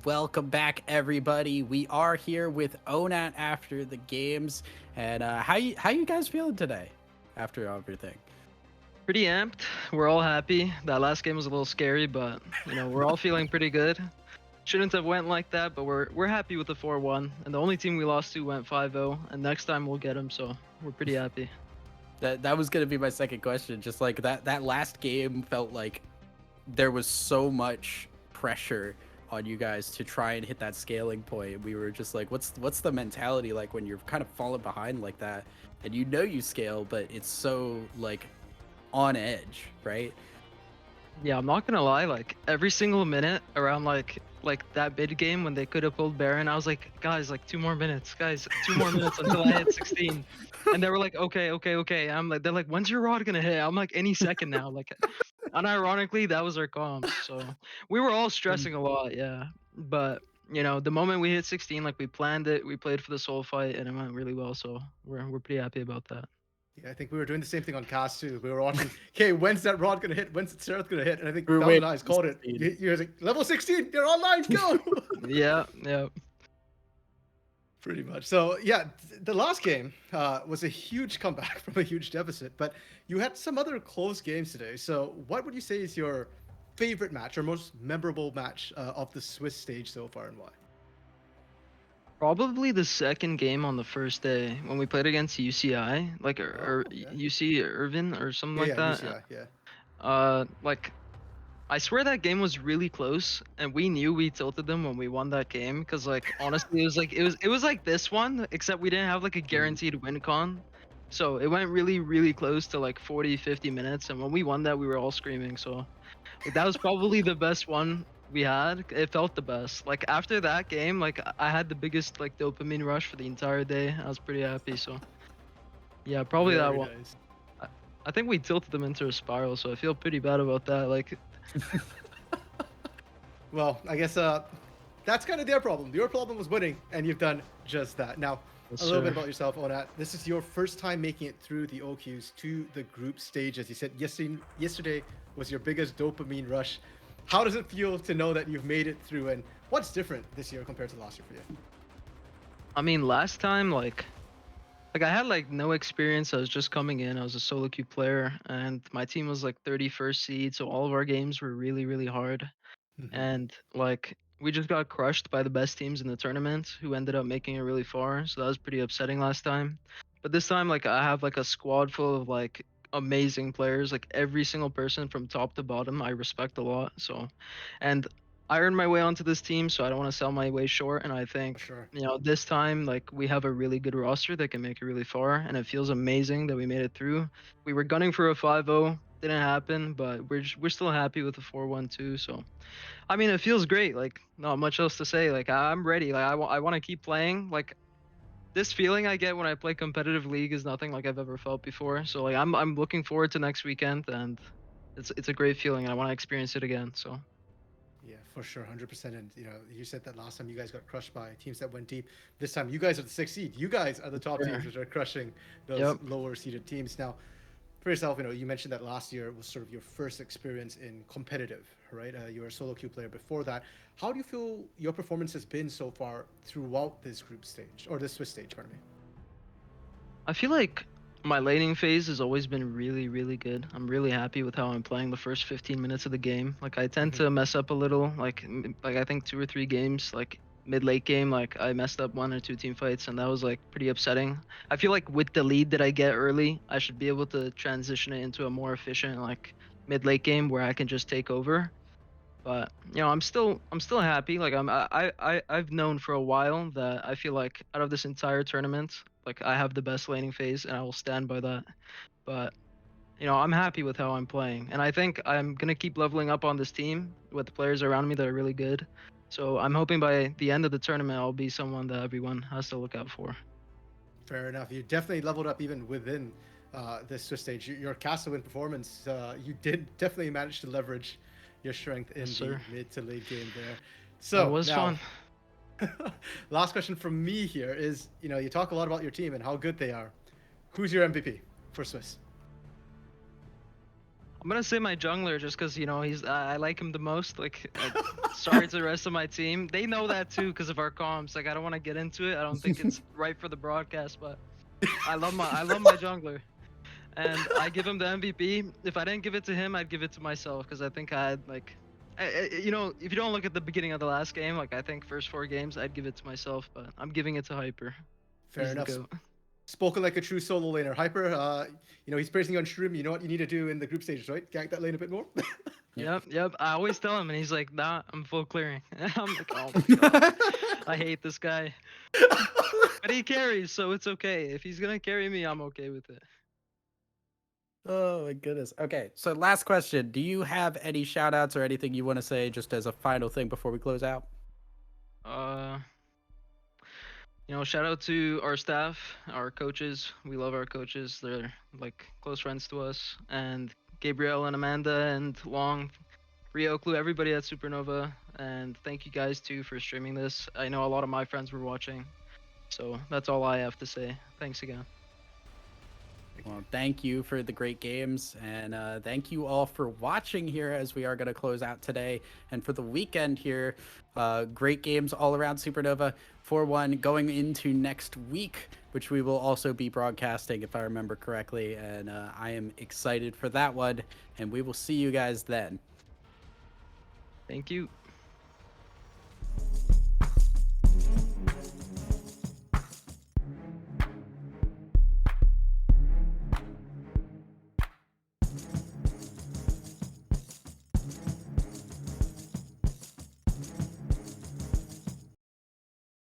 Welcome back, everybody. We are here with Onat after the games, and how you guys feeling today after everything? Pretty amped. We're all happy. That last game was a little scary, but we're all feeling pretty good. Shouldn't have went like that, but we're happy with the 4-1. And the only team we lost to went 5-0, and next time we'll get them, so we're pretty happy. That was gonna be my second question. Just like that last game felt like there was so much pressure on you guys to try and hit that scaling point. We were just like, what's the mentality like when you're kind of falling behind like that, and you scale, but it's so like on edge, right? Yeah, I'm not gonna lie. Like every single minute around like that bid game when they could have pulled Baron, I was like, guys, like 2 more minutes, guys, 2 more minutes until I hit 16. And they were like, okay, okay, okay. I'm like, they're like, when's your rod gonna hit? I'm like, any second now. Like, unironically, that was our comms. So we were all And stressing a lot, yeah. But the moment we hit 16, like we planned it, we played for the soul fight, and it went really well. So we're pretty happy about that. Yeah, I think we were doing the same thing on cast too. We were watching, okay, when's that rod gonna hit? When's Seraph gonna hit? And I think we were Thousand waiting Eyes for called it. 16. You guys like level 16, they're online, go! Yeah, yeah. Pretty much. So yeah, the last game was a huge comeback from a huge deficit, but you had some other close games today. So what would you say is your favorite match or most memorable match of the Swiss stage so far, and why? Probably the second game on the first day when we played against UCI, like Oh, or yeah. UC Irvin or something Yeah, like yeah, that. UCI, yeah. Like I swear that game was really close, and we knew we tilted them when we won that game. Cause like honestly, it was like this one, except we didn't have like a guaranteed win con, so it went really really close to like 40, 50 minutes, and when we won that, we were all screaming. So like, that was probably the best one we had. It felt the best. Like after that game, like I had the biggest like dopamine rush for the entire day. I was pretty happy. So yeah, probably that Very one. nice. I, I think we tilted them into a spiral, so I feel pretty bad about that. Like Well, I guess that's kind of their problem. Your problem was winning, and you've done just that. Now, yes, a little bit sir. about yourself, Onat. This is your first time making it through the OQs to the group stage. As you said, yesterday was your biggest dopamine rush. How does it feel to know that you've made it through, and what's different this year compared to last year for you? I mean, last time like I had like no experience. I was just coming in. I was a solo queue player, and my team was like 31st seed, so all of our games were really really hard. Hmm. And like we just got crushed by the best teams in the tournament who ended up making it really far, so that was pretty upsetting last time. But this time like I have like a squad full of like amazing players, like every single person from top to bottom I respect a lot. So and I earned my way onto this team, so I don't want to sell my way short, and I For think sure. this time like we have a really good roster that can make it really far, and it feels amazing that we made it through. We were gunning for a 5-0, didn't happen, but we're still happy with the 4-1 too. So I mean, it feels great. Like, not much else to say. Like, I'm ready. Like, I want to keep playing. Like, this feeling I get when I play competitive league is nothing like I've ever felt before. So, like, I'm looking forward to next weekend, and it's a great feeling, and I want to experience it again. So, Yeah, for sure, 100%. And you said that last time you guys got crushed by teams that went deep. This time, you guys are the sixth seed. You guys are the top teams, sure. which are crushing those Yep. lower seeded teams. Now, for yourself, you mentioned that last year was sort of your first experience in competitive, right? You were a solo queue player before that. How do you feel your performance has been so far throughout this group stage or this Swiss stage? Pardon me. I feel like my laning phase has always been really, really good. I'm really happy with how I'm playing the first 15 minutes of the game. Like I tend Hmm. to mess up a little. Like I think 2 or 3 games, like mid late game, like I messed up 1 or 2 team fights, and that was like pretty upsetting. I feel like with the lead that I get early, I should be able to transition it into a more efficient like mid late game where I can just take over. But I'm still happy. Like I've known for a while that I feel like out of this entire tournament, like I have the best laning phase, and I will stand by that. But I'm happy with how I'm playing, and I think I'm gonna keep leveling up on this team with the players around me that are really good. So I'm hoping by the end of the tournament, I'll be someone that everyone has to look out for. Fair enough. You definitely leveled up even within this Swiss stage. Your Castle win performance, you did definitely manage to leverage your strength Yes, in the sir. mid to late game there. That So was now, fun. last question from me here is, you talk a lot about your team and how good they are. Who's your MVP for Swiss? I'm gonna say my jungler just because he's I like him the most. Like, sorry to the rest of my team. They know that too because of our comms. Like, I don't want to get into it. I don't think it's right for the broadcast, but I love my jungler, and I give him the MVP. If I didn't give it to him, I'd give it to myself because I think I'd like. If you don't look at the beginning of the last game, like I think first 4 games, I'd give it to myself, but I'm giving it to Hyper. Fair He's the enough. goat. Spoken like a true solo laner. Hyper, he's praising you on stream. You know what you need to do in the group stages, right? Gank that lane a bit more. Yep. I always tell him, and he's like, "Nah, I'm full clearing." I'm like, "Oh my god, I hate this guy." But he carries, so it's okay. If he's gonna carry me, I'm okay with it. Oh my goodness. Okay, so last question. Do you have any shout outs or anything you want to say just as a final thing before we close out? Uh, shout out to our staff, our coaches. We love our coaches. They're like close friends to us. And Gabriel and Amanda and Long, Rio, Clue, everybody at Supernova. And thank you guys too for streaming this. I know a lot of my friends were watching. So that's all I have to say. Thanks again. Well, thank you for the great games, and thank you all for watching here as we are going to close out today and for the weekend here. Great games all around Supernova 4-1 going into next week, which we will also be broadcasting if I remember correctly, and I am excited for that one, and we will see you guys then. Thank you.